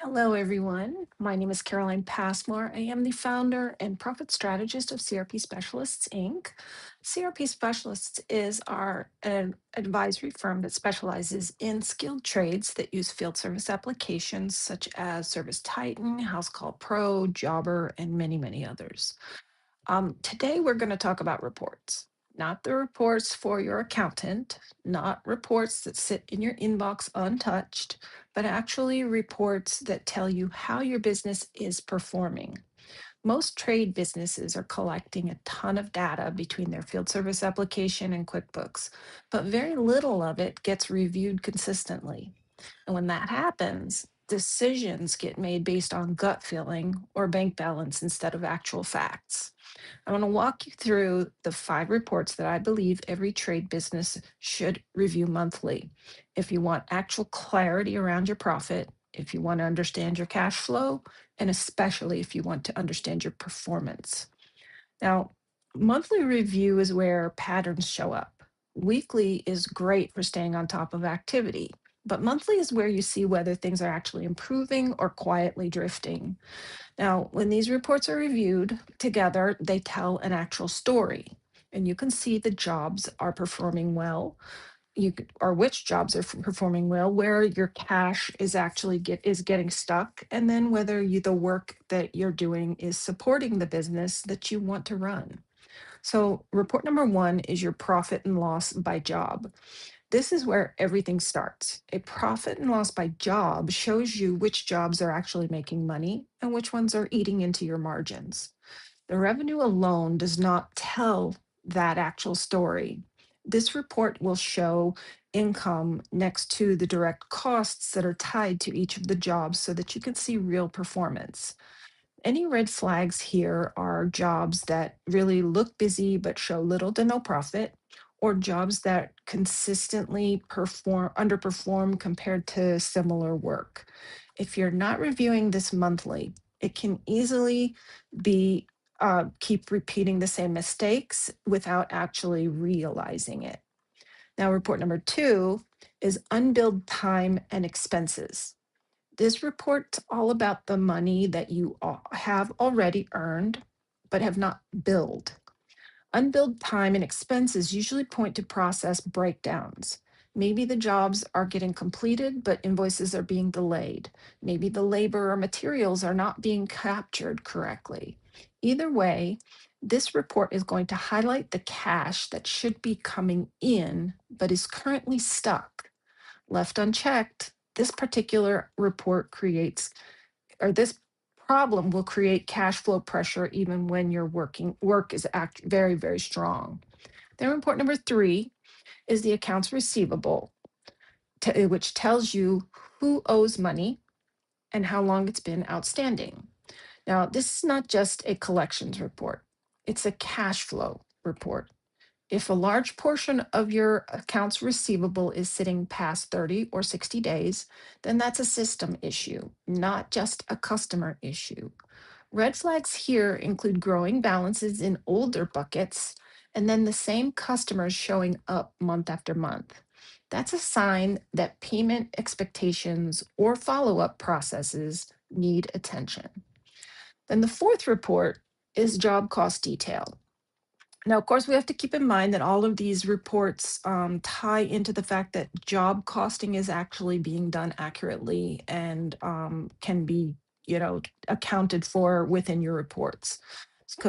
Hello, everyone. My name is Caroline Passmore. I am the founder and profit strategist of CRP Specialists, Inc. CRP Specialists is an advisory firm that specializes in skilled trades that use field service applications such as Service Titan, House Call Pro, Jobber, and many, many others. Today, we're going to talk about reports, not the reports for your accountant, not reports that sit in your inbox untouched, but actually reports that tell you how your business is performing. Most trade businesses are collecting a ton of data between their field service application and QuickBooks, but very little of it gets reviewed consistently. And when that happens, decisions get made based on gut feeling or bank balance instead of actual facts. I want to walk you through the 5 reports that I believe every trade business should review monthly. If you want actual clarity around your profit, if you want to understand your cash flow, and especially if you want to understand your performance. Now, monthly review is where patterns show up. Weekly is great for staying on top of activity, but monthly is where you see whether things are actually improving or quietly drifting. Now, when these reports are reviewed together, they tell an actual story. And you can see the jobs are performing well, or which jobs are performing well, where your cash is actually getting stuck, and then whether the work that you're doing is supporting the business that you want to run. So, report number 1 is your profit and loss by job. This is where everything starts. A profit and loss by job shows you which jobs are actually making money and which ones are eating into your margins. The revenue alone does not tell that actual story. This report will show income next to the direct costs that are tied to each of the jobs so that you can see real performance. Any red flags here are jobs that really look busy but show little to no profit, or jobs that consistently underperform compared to similar work. If you're not reviewing this monthly, it can easily be keep repeating the same mistakes without actually realizing it. Now, report number 2 is unbilled time and expenses. This report's all about the money that you have already earned but have not billed. Unbilled time and expenses usually point to process breakdowns. Maybe the jobs are getting completed, but invoices are being delayed. Maybe the labor or materials are not being captured correctly. Either way, this report is going to highlight the cash that should be coming in, but is currently stuck. Left unchecked, this particular report creates, or this problem will create cash flow pressure even when your work is very, very strong. Then report number 3 is the accounts receivable, which tells you who owes money and how long it's been outstanding. Now, this is not just a collections report, it's a cash flow report. If a large portion of your accounts receivable is sitting past 30 or 60 days, then that's a system issue, not just a customer issue. Red flags here include growing balances in older buckets and then the same customers showing up month after month. That's a sign that payment expectations or follow up processes need attention. Then the fourth report is job cost detail. Now, of course, we have to keep in mind that all of these reports tie into the fact that job costing is actually being done accurately and can be, accounted for within your reports.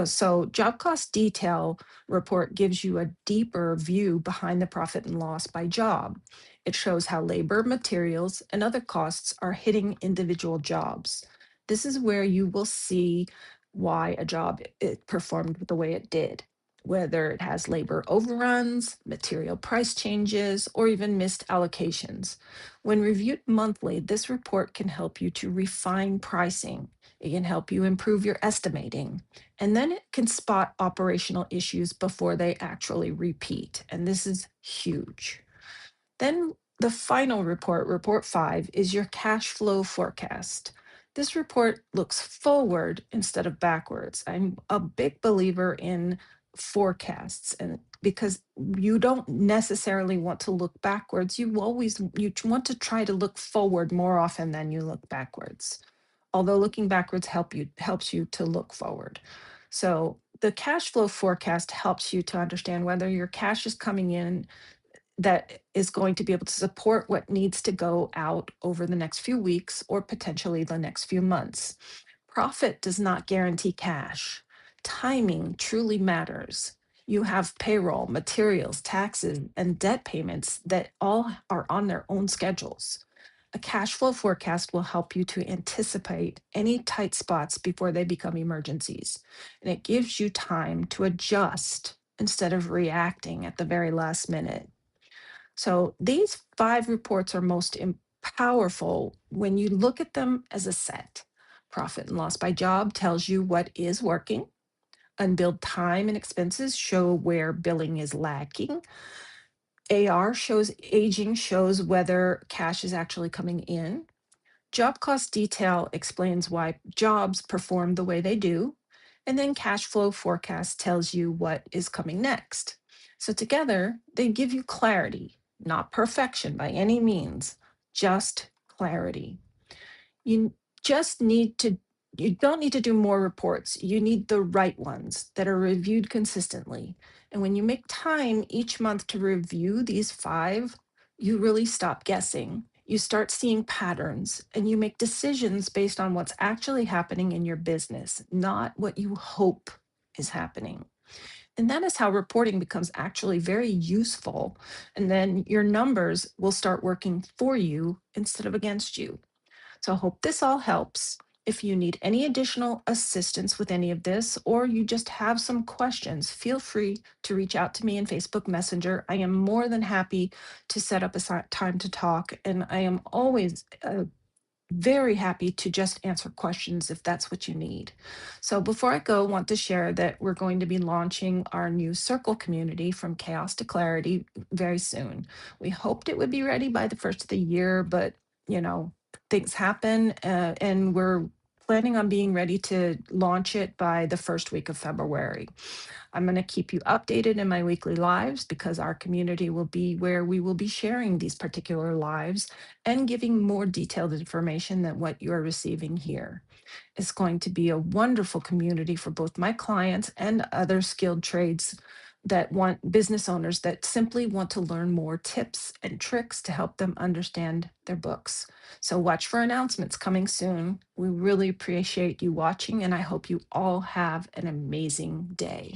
So, job cost detail report gives you a deeper view behind the profit and loss by job. It shows how labor, materials, and other costs are hitting individual jobs. This is where you will see why a job it performed the way it did, whether it has labor overruns, material price changes, or even missed allocations. When reviewed monthly, this report can help you to refine pricing. It can help you improve your estimating, and then it can spot operational issues before they actually repeat. And this is huge. Then the final report, report 5, is your cash flow forecast. This report looks forward instead of backwards. I'm a big believer in forecasts, and because you don't necessarily want to look backwards, you want to try to look forward more often than you look backwards, although looking backwards helps you to look forward. So the cash flow forecast helps you to understand whether your cash is coming in that is going to be able to support what needs to go out over the next few weeks or potentially the next few months. Profit does not guarantee cash. Timing truly matters. You have payroll, materials, taxes, and debt payments that all are on their own schedules. A cash flow forecast will help you to anticipate any tight spots before they become emergencies. And it gives you time to adjust instead of reacting at the very last minute. So these five reports are powerful when you look at them as a set. Profit and loss by job tells you what is working. Unbilled time and expenses show where billing is lacking. AR shows aging shows whether cash is actually coming in. Job cost detail explains why jobs perform the way they do. And then cash flow forecast tells you what is coming next. So together, they give you clarity, not perfection by any means, just clarity. You just need to, you don't need to do more reports. You need the right ones that are reviewed consistently. And when you make time each month to review these five, you really stop guessing. You start seeing patterns and you make decisions based on what's actually happening in your business, not what you hope is happening. And that is how reporting becomes actually very useful. And then your numbers will start working for you instead of against you. So I hope this all helps. If you need any additional assistance with any of this, or you just have some questions, feel free to reach out to me in Facebook Messenger. I am more than happy to set up a time to talk, and I am always very happy to just answer questions if that's what you need. So before I go, I want to share that we're going to be launching our new circle community from chaos to clarity very soon. We hoped it would be ready by the first of the year, but things happen, and we're planning on being ready to launch it by the first week of February. I'm going to keep you updated in my weekly lives because our community will be where we will be sharing these particular lives and giving more detailed information than what you're receiving here. It's going to be a wonderful community for both my clients and other skilled trades that want business owners that simply want to learn more tips and tricks to help them understand their books. So watch for announcements coming soon. We really appreciate you watching, and I hope you all have an amazing day.